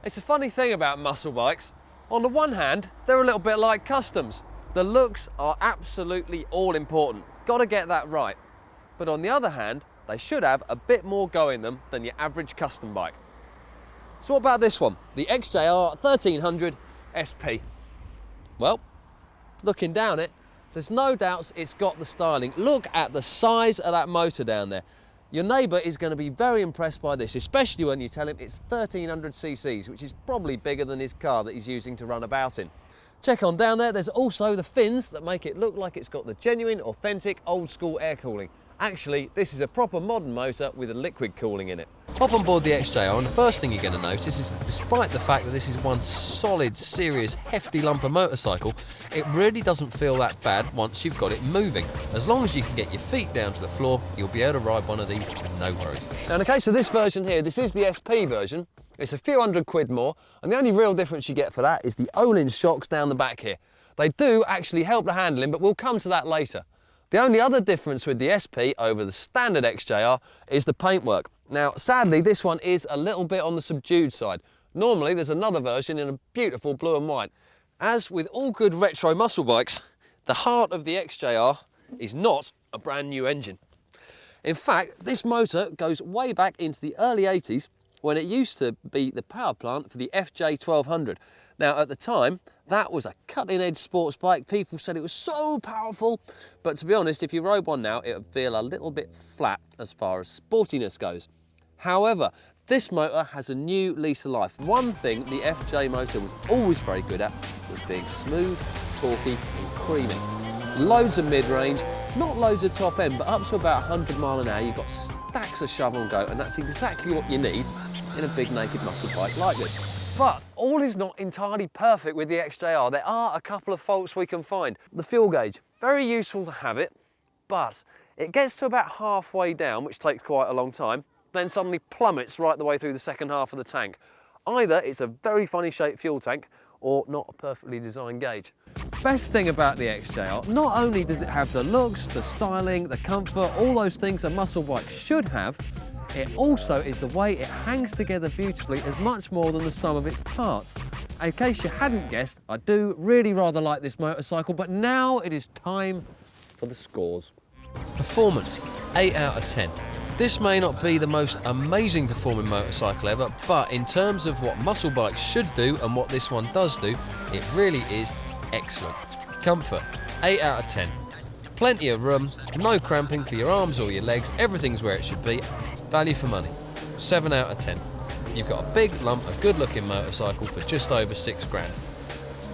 It's a funny thing about muscle bikes. On the one hand, they're a little bit like customs. The looks are absolutely all important. Got to get that right. But on the other hand, they should have a bit more go in them than your average custom bike. So what about this one? The XJR1300SP. Well, looking down it, there's no doubts it's got the styling. Look at the size of that motor down there. Your neighbour is going to be very impressed by this, especially when you tell him it's 1300 cc's, which is probably bigger than his car that he's using to run about in. Check on down there, there's also the fins that make it look like it's got the genuine, authentic, old school air cooling. Actually, this is a proper modern motor with a liquid cooling in it. Hop on board the XJR and the first thing you're going to notice is that despite the fact that this is one solid, serious, hefty lump of motorcycle, it really doesn't feel that bad once you've got it moving. As long as you can get your feet down to the floor, you'll be able to ride one of these with no worries. Now in the case of this version here, this is the SP version. It's a few £100 more, and the only real difference you get for that is the Olin shocks down the back here. They do actually help the handling, but we'll come to that later. The only other difference with the SP over the standard XJR is the paintwork. Now, sadly, this one is a little bit on the subdued side. Normally, there's another version in a beautiful blue and white. As with all good retro muscle bikes, the heart of the XJR is not a brand new engine. In fact, this motor goes way back into the early 80s when it used to be the power plant for the FJ1200. Now, at the time, that was a cutting-edge sports bike. People said it was so powerful, but to be honest, if you rode one now, it would feel a little bit flat as far as sportiness goes. However, this motor has a new lease of life. One thing the FJ motor was always very good at was being smooth, torquey and creamy. Loads of mid-range, not loads of top end, but up to about 100 mile an hour, you've got stacks of shovel and go, and that's exactly what you need in a big naked muscle bike like this. But all is not entirely perfect with the XJR. There are a couple of faults we can find. The fuel gauge, very useful to have it, but it gets to about halfway down, which takes quite a long time, then suddenly plummets right the way through the second half of the tank. Either it's a very funny shaped fuel tank or not a perfectly designed gauge. Best thing about the XJR, not only does it have the looks, the styling, the comfort, all those things a muscle bike should have, it also is the way it hangs together beautifully as much more than the sum of its parts. In case you hadn't guessed, I do really rather like this motorcycle, but now it is time for the scores. Performance, 8 out of 10. This may not be the most amazing performing motorcycle ever, but in terms of what muscle bikes should do and what this one does do, it really is excellent. Comfort, 8 out of 10. Plenty of room, no cramping for your arms or your legs, everything's where it should be. Value for money, 7 out of 10. You've got a big lump of good looking motorcycle for just over 6 grand.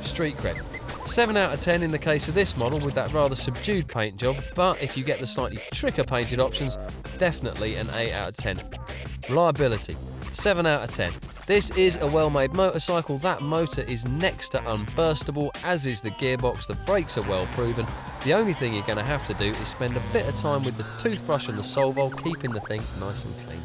Street cred, 7 out of 10 in the case of this model with that rather subdued paint job, but if you get the slightly tricker painted options, definitely an 8 out of 10. Reliability, 7 out of 10. This is a well-made motorcycle. That motor is next to unburstable, as is the gearbox. The brakes are well proven. The only thing you're going to have to do is spend a bit of time with the toothbrush and the solvol, keeping the thing nice and clean.